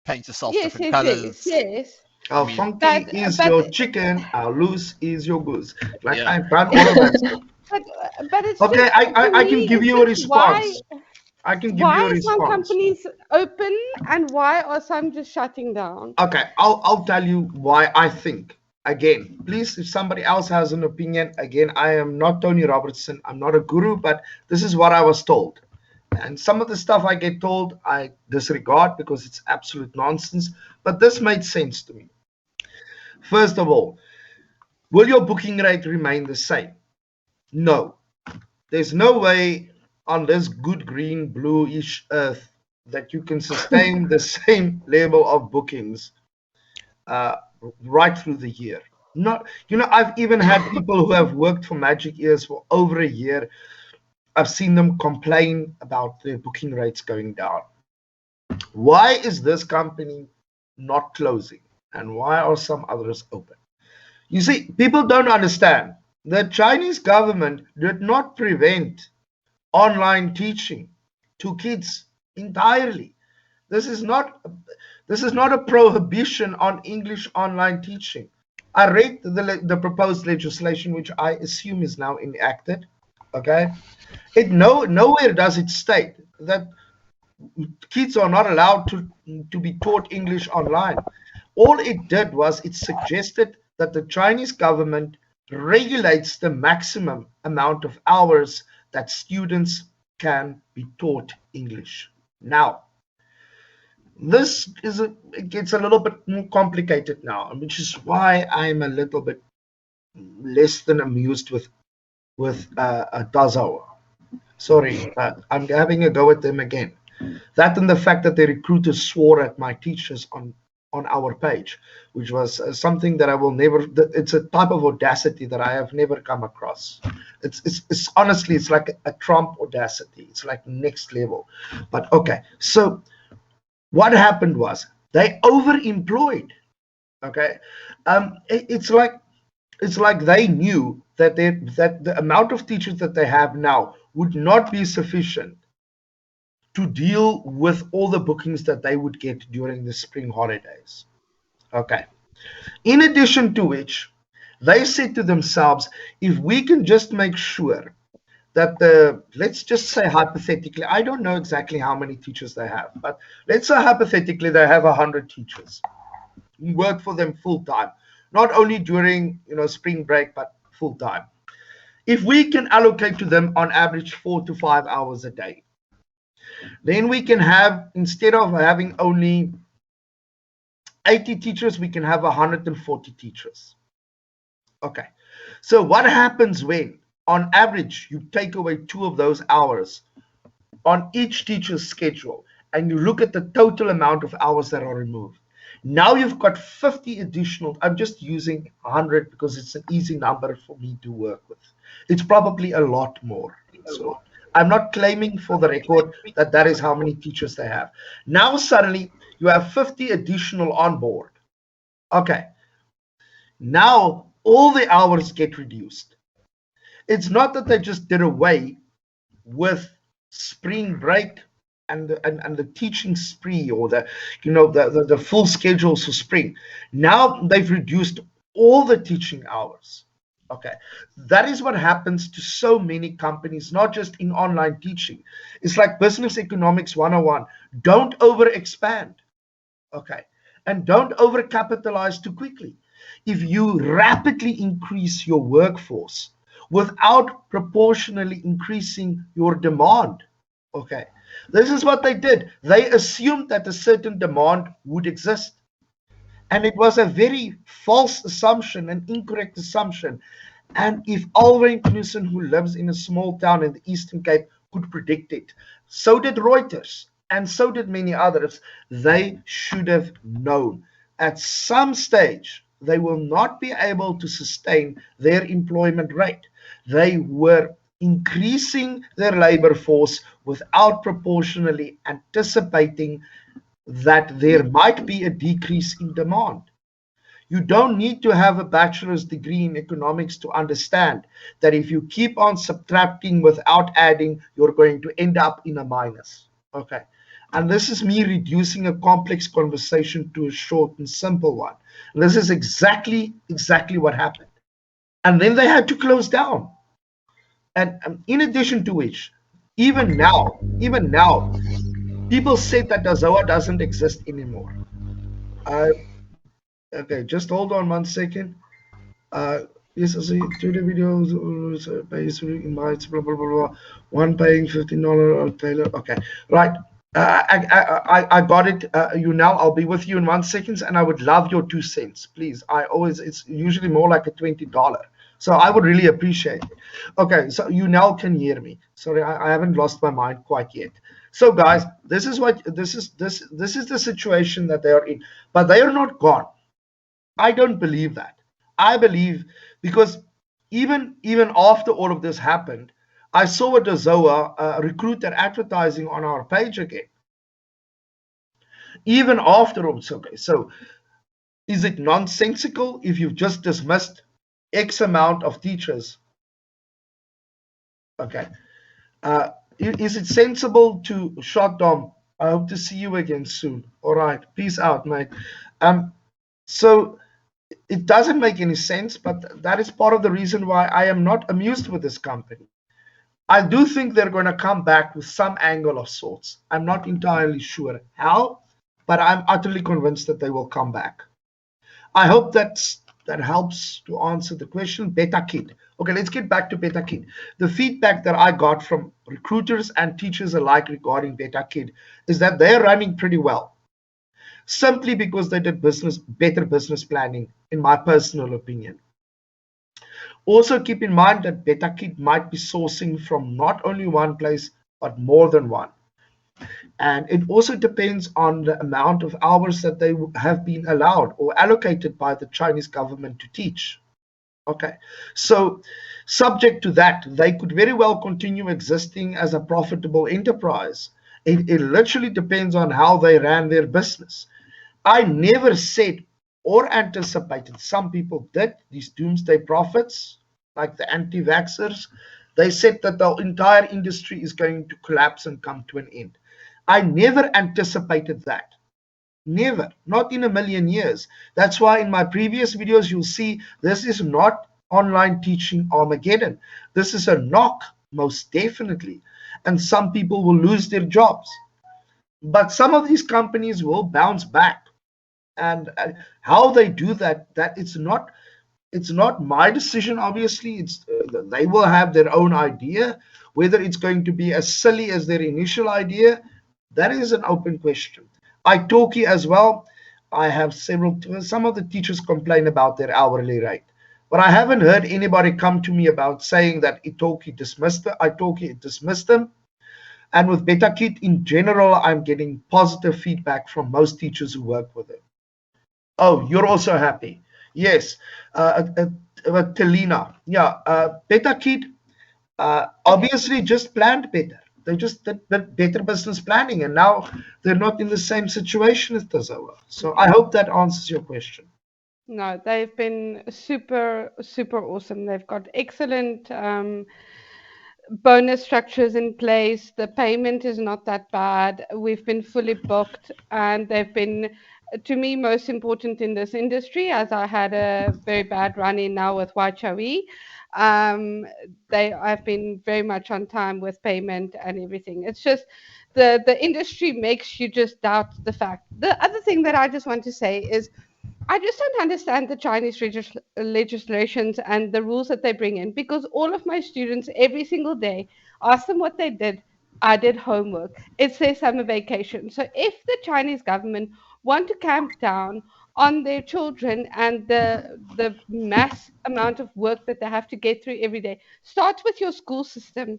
paint yourself Yes, different yes, yes, colors. yes. How I mean, funky But is but your chicken? How loose is your goose? Like yeah. I've done all of that stuff. but but it's Okay, just for I can me. give It's you a just why response. I can give why you a are some response. companies open and why are some just shutting down? Okay, I'll tell you why I think. Again, please, if somebody else has an opinion, again, I am not Tony Robertson. I'm not a guru, but this is what I was told. And some of the stuff I get told, I disregard because it's absolute nonsense. But this made sense to me. First of all, will your booking rate remain the same? No. There's no way on this good green bluish earth that you can sustain the same level of bookings uh, right through the year. Not, I've even had people who have worked for Magic Ears for over a year. I've seen them complain about their booking rates going down. Why is this company not closing? And why are some others open? You see, people don't understand. The Chinese government did not prevent online teaching to kids entirely. This is not a prohibition on English online teaching. I read the proposed legislation, which I assume is now enacted. Okay, nowhere does it state that kids are not allowed to be taught English online. All it did was it suggested that the Chinese government regulates the maximum amount of hours that students can be taught English. Now, it gets a little bit more complicated now, which is why I'm a little bit less than amused with Dazhou. Sorry, but I'm having a go at them again. That and the fact that the recruiters swore at my teachers on our page, which was something that I will never. It's a type of audacity that I have never come across. It's honestly, it's like a Trump audacity. It's like next level. But okay, so what happened was they overemployed. Okay, it's like they knew that that the amount of teachers that they have now would not be sufficient to deal with all the bookings that they would get during the spring holidays. Okay. In addition to which, they said to themselves, if we can just make sure that let's just say hypothetically, I don't know exactly how many teachers they have, but let's say hypothetically they have 100 teachers who work for them full time, not only during spring break, but full time. If we can allocate to them on average 4 to 5 hours a day, then we can have, instead of having only 80 teachers, we can have 140 teachers. Okay, so what happens when on average you take away 2 of those hours on each teacher's schedule and you look at the total amount of hours that are removed? Now you've got 50 additional. I'm just using 100 because it's an easy number for me to work with. It's probably a lot more. So I'm not claiming for the record that is how many teachers they have. Now suddenly you have 50 additional on board. Okay. Now all the hours get reduced. It's not that they just did away with spring break and the teaching spree, or the full schedules for spring. Now they've reduced all the teaching hours. Okay, that is what happens to so many companies, not just in online teaching. It's like business economics 101. Don't over expand. Okay, and don't over capitalize too quickly. If you rapidly increase your workforce without proportionally increasing your demand, okay, this is what they did. They assumed that a certain demand would exist. And it was a very false assumption, an incorrect assumption. And if Alwyn Knudsen, who lives in a small town in the Eastern Cape, could predict it, so did Reuters, and so did many others. They should have known at some stage they will not be able to sustain their employment rate. They were increasing their labor force without proportionally anticipating that there might be a decrease in demand. You don't need to have a bachelor's degree in economics to understand that if you keep on subtracting without adding, you're going to end up in a minus. Okay. And this is me reducing a complex conversation to a short and simple one. And this is exactly what happened. And then they had to close down. And in addition to which, even now, people said that Dazoa doesn't exist anymore. Okay, just hold on 1 second. Yes, I see 2D videos, basically invites, blah, blah, blah, blah. One paying $15 Taylor. Okay, right. I got it. You now, I'll be with you in 1 second, and I would love your 2 cents, please. It's usually more like a $20. So I would really appreciate it. Okay, so you now can hear me. Sorry, I haven't lost my mind quite yet. So guys, this is the situation that they are in, but they are not gone. I don't believe that. I believe because even after all of this happened, I saw a Dazoa recruiter advertising on our page again. Even after all, okay. So is it nonsensical if you've just dismissed X amount of teachers? Okay. Is it sensible to shut down? I hope to see you again soon. All right. Peace out, mate. So it doesn't make any sense, but that is part of the reason why I am not amused with this company. I do think they're going to come back with some angle of sorts. I'm not entirely sure how, but I'm utterly convinced that they will come back. I hope that helps to answer the question. BetaKid. Okay, let's get back to BetaKid. The feedback that I got from recruiters and teachers alike regarding BetaKid is that they're running pretty well, simply because they did better business planning, in my personal opinion. Also keep in mind that BetaKid might be sourcing from not only one place, but more than one. And it also depends on the amount of hours that they have been allowed or allocated by the Chinese government to teach. Okay, so subject to that, they could very well continue existing as a profitable enterprise. It literally depends on how they ran their business. I never said or anticipated, some people did, these doomsday prophets, like the anti-vaxxers, they said that the entire industry is going to collapse and come to an end. I never anticipated that. Never, not in a million years. That's why in my previous videos, you'll see this is not online teaching Armageddon. This is a knock, most definitely. And some people will lose their jobs. But some of these companies will bounce back. And how they do that, it's not my decision, obviously. They will have their own idea. Whether it's going to be as silly as their initial idea, that is an open question. Italki as well. I have some of the teachers complain about their hourly rate, but I haven't heard anybody come to me about saying that Italki dismissed them. And with BetaKid in general, I'm getting positive feedback from most teachers who work with it. Oh, you're also happy. Yes. Telina. Yeah. BetaKid obviously just planned better. They just did better business planning, and now they're not in the same situation as Dazoa. So I hope that answers your question. No, they've been super, super awesome. They've got excellent bonus structures in place. The payment is not that bad. We've been fully booked, and they've been, to me, most important in this industry, as I had a very bad run in now with YHWE. I've been very much on time with payment and everything. It's just the industry makes you just doubt the fact. The other thing that I just want to say is I just don't understand the Chinese legislations and the rules that they bring in, because all of my students every single day ask them what they did. I did homework. It's their summer vacation. So if the Chinese government want to clamp down on their children and the mass amount of work that they have to get through every day, start with your school system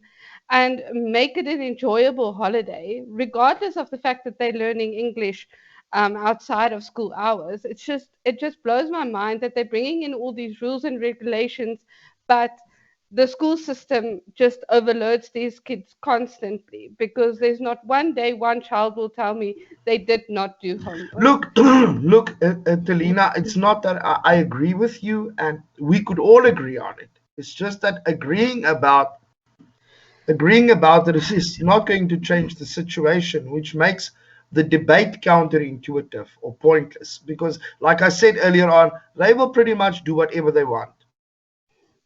and make it an enjoyable holiday, regardless of the fact that they're learning English outside of school hours. It just blows my mind that they're bringing in all these rules and regulations, but the school system just overloads these kids constantly, because there's not one day one child will tell me they did not do homework. Look, Telina, it's not that I agree with you, and we could all agree on it. It's just that agreeing about agreeing about this is not going to change the situation, which makes the debate counterintuitive or pointless. Because, like I said earlier on, they will pretty much do whatever they want.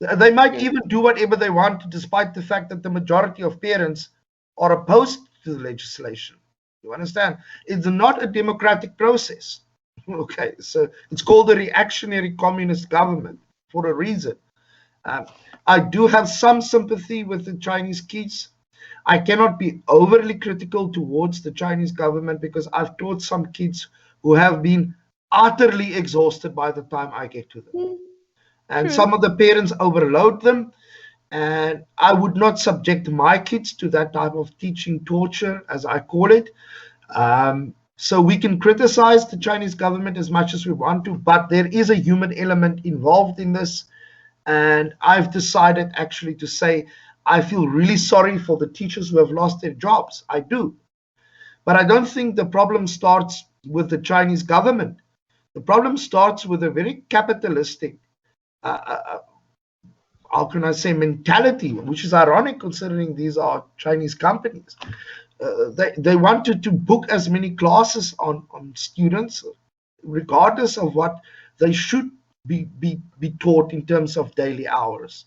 They might even do whatever they want, despite the fact that the majority of parents are opposed to the legislation. You understand? It's not a democratic process. Okay, so it's called a reactionary communist government for a reason. I do have some sympathy with the Chinese kids. I cannot be overly critical towards the Chinese government because I've taught some kids who have been utterly exhausted by the time I get to them. And True. some of the parents overload them. And I would not subject my kids to that type of teaching torture, as I call it. So we can criticize the Chinese government as much as we want to, but there is a human element involved in this. And I've decided actually to say, I feel really sorry for the teachers who have lost their jobs. I do. But I don't think the problem starts with the Chinese government. The problem starts with a very capitalistic, how can I say, mentality, which is ironic considering these are Chinese companies. They wanted to book as many classes on students, regardless of what they should be taught in terms of daily hours.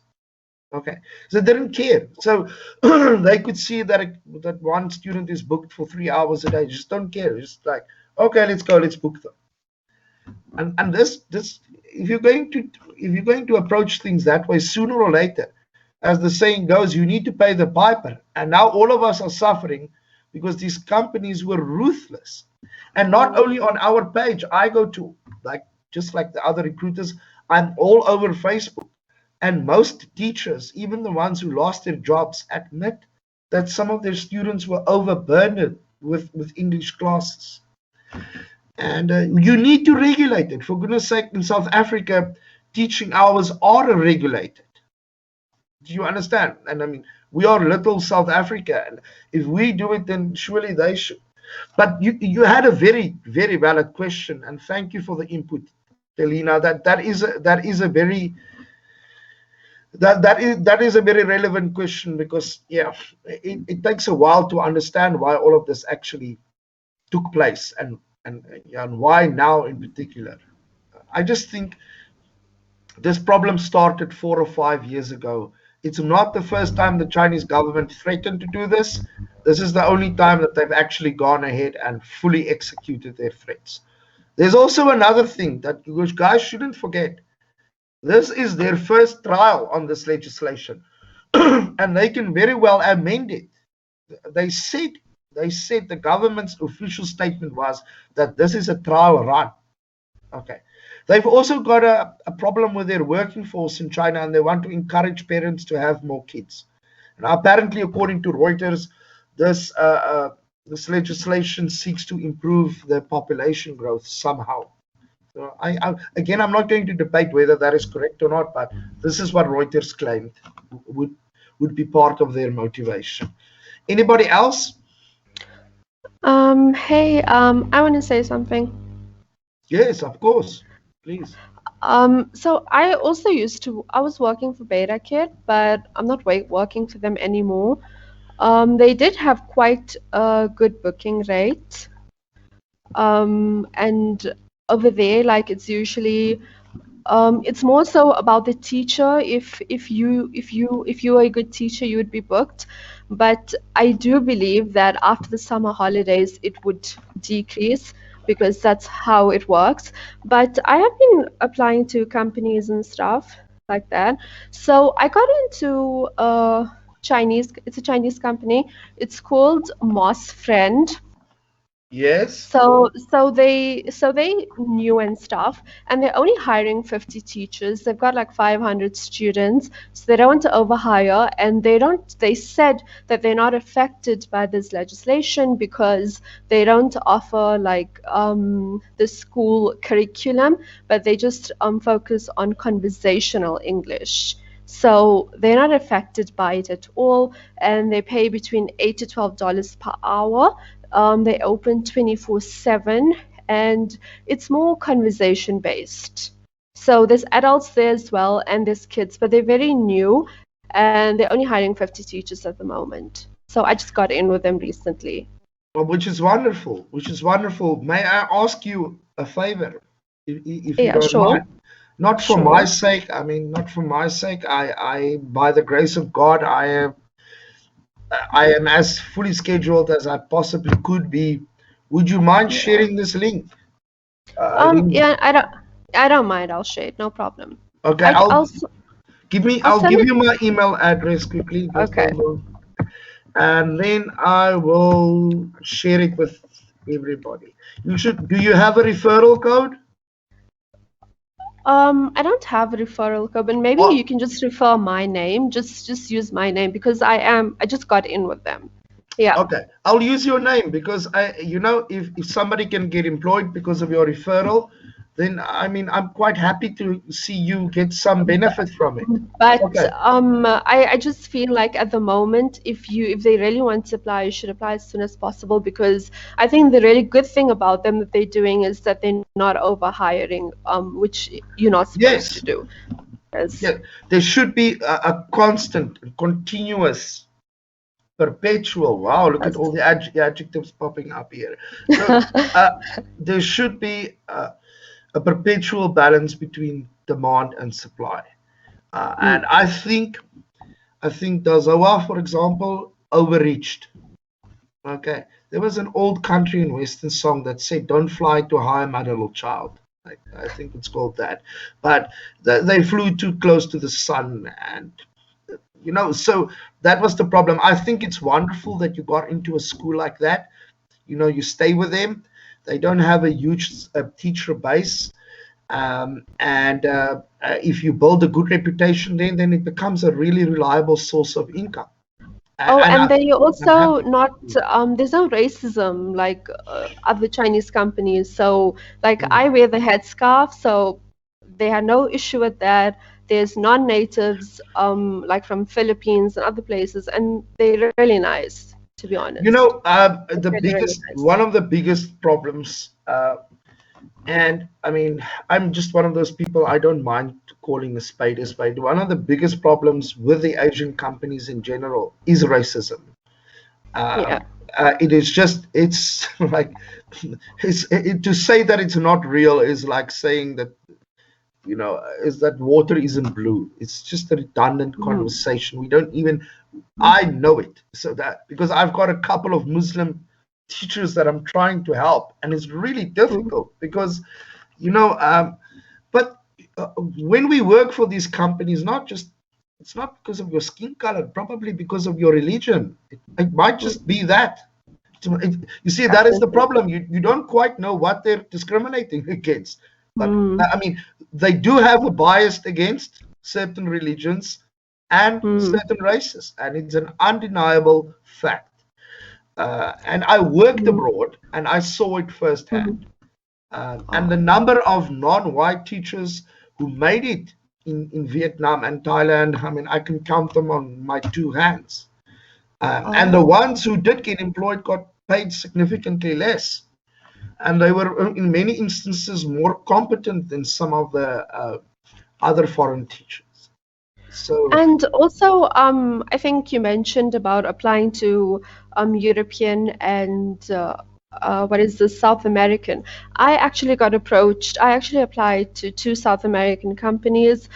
Okay, so they didn't care. So they could see that that one student is booked for 3 hours a day. Just don't care. Just like, okay, let's go, let's book them. And this if you're going to approach things that way, sooner or later, as the saying goes, you need to pay the piper. And now all of us are suffering because these companies were ruthless. And not only on our page, I go to, just like the other recruiters, I'm all over Facebook. And most teachers, even the ones who lost their jobs, admit that some of their students were overburdened with English classes. And you need to regulate it. For goodness sake, in South Africa, teaching hours are regulated. Do you understand? And I mean, we are little South Africa. And if we do it, then surely they should. But you had a very, very valid question. And thank you for the input, Delina. That is a very relevant question because, yeah, it takes a while to understand why all of this actually took place and why now in particular. I just think this problem started 4 or 5 years ago. It's not the first time the Chinese government threatened to do this. This is the only time that they've actually gone ahead and fully executed their threats. There's also another thing that you guys shouldn't forget. This is their first trial on this legislation, and they can very well amend it. They said the government's official statement was that this is a trial run. Okay. They've also got a problem with their working force in China, and they want to encourage parents to have more kids. Now, apparently, according to Reuters, this legislation seeks to improve the population growth somehow. So again, I'm not going to debate whether that is correct or not, but this is what Reuters claimed would be part of their motivation. Anybody else? Hey, I want to say something. Yes, of course. Please. So I also I was working for BetaKit, but I'm not working for them anymore. They did have quite a good booking rate. And over there, like it's usually, it's more so about the teacher. If you are a good teacher, you would be booked. But I do believe that after the summer holidays, it would decrease because that's how it works. But I have been applying to companies and stuff like that. So I got into it's a Chinese company. It's called Moss Friend. Yes. So they new and stuff, and they're only hiring 50 teachers. They've got like 500 students, so they don't want to overhire, and they said that they're not affected by this legislation because they don't offer like the school curriculum, but they just focus on conversational English. So they're not affected by it at all, and they pay between $8 to $12 per hour. They open 24/7, and it's more conversation based. So there's adults there as well, and there's kids, but they're very new. and they're only hiring 50 teachers at the moment. So I just got in with them recently. Well, which is wonderful. Which is wonderful. May I ask you a favor, if you Yeah, don't sure. mind? Not for Sure. my sake. I mean, not for my sake. I, by the grace of God, I am as fully scheduled as I possibly could be. Would you mind sharing this link? Link? Yeah, I don't mind. I'll share it. No problem. Okay, I'll I'll send give it. you my email address quickly. Just Okay. hold on. And then I will share it with everybody. Do you have a referral code? I don't have a referral code, but maybe Oh. you can just refer my name. Just use my name because I just got in with them. Yeah. Okay, I'll use your name because if somebody can get employed because of your referral, then I mean I'm quite happy to see you get some benefit from it. But Okay. I just feel like at the moment, if they really want to apply, you should apply as soon as possible because I think the really good thing about them that they're doing is that they're not over hiring, which you're not supposed Yes. to do. Yes. Yeah, there should be a constant, continuous, perpetual. Wow, look at all the adjectives popping up here. So, there should be a perpetual balance between demand and supply. And I think Dazawa, for example, overreached. Okay, there was an old country and western song that said, "Don't fly too high, my little child." I think it's called that. But they flew too close to the sun, and so that was the problem. I think it's wonderful that you got into a school like that. You stay with them. They don't have a huge teacher base. And if you build a good reputation, then it becomes a really reliable source of income. And they also not there's no racism like other Chinese companies. So like I wear the headscarf, so they had no issue with that. There's non-natives like from Philippines and other places, and they're really nice, to be honest. One of the biggest problems, and I mean, I'm just one of those people, I don't mind calling a spade a spade. One of the biggest problems with the Asian companies in general is racism. It is just, it's like, to say that it's not real is like saying that, is that water isn't blue. It's just a redundant conversation. We don't even, I know it. So that, because I've got a couple of Muslim teachers that I'm trying to help, and it's really difficult because but when we work for these companies, it's not because of your skin color, probably because of your religion. It might just be that. You see, that is the problem. You don't quite know what they're discriminating against. But I mean, they do have a bias against certain religions and certain races, and it's an undeniable fact. And I worked abroad and I saw it firsthand. And the number of non-white teachers who made it in Vietnam and Thailand, I mean, I can count them on my two hands. And the ones who did get employed got paid significantly less. And they were, in many instances, more competent than some of the other foreign teachers. So, and also, I think you mentioned about applying to European and what is the South American. I actually got approached. I actually applied to 2 South American companies.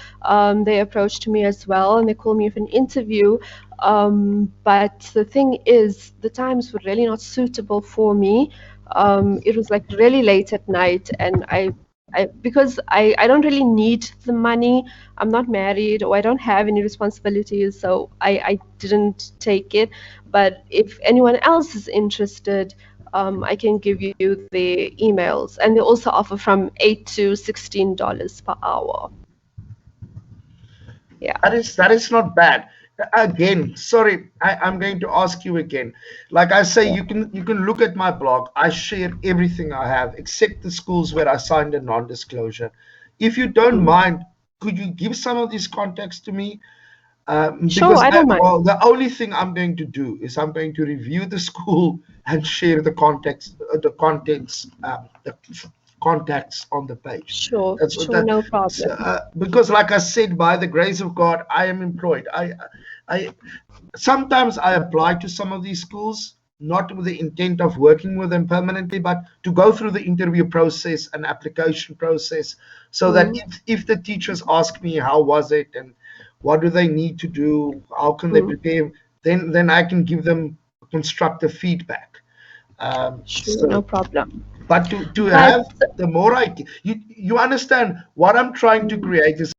They approached me as well, and they called me for an interview. But the thing is, the times were really not suitable for me. It was like really late at night, and because I don't really need the money. I'm not married or I don't have any responsibilities, so I didn't take it. But if anyone else is interested, I can give you the emails, and they also offer from $8 to $16 per hour. Yeah, that is not bad. Again, sorry, I'm going to ask you again. Like I say, you can look at my blog. I share everything I have except the schools where I signed a non-disclosure. If you don't mind, could you give some of these contacts to me? Sure, I don't mind. Well, the only thing I'm going to do is I'm going to review the school and share the contents, contacts on the page. Sure, That's what that. no problem. Because, like I said, by the grace of God, I am employed. I sometimes I apply to some of these schools, not with the intent of working with them permanently, but to go through the interview process and application process, so that if the teachers ask me how was it and what do they need to do, how can they prepare, then I can give them constructive feedback. Sure, no problem. But to have the more you understand what I'm trying to create is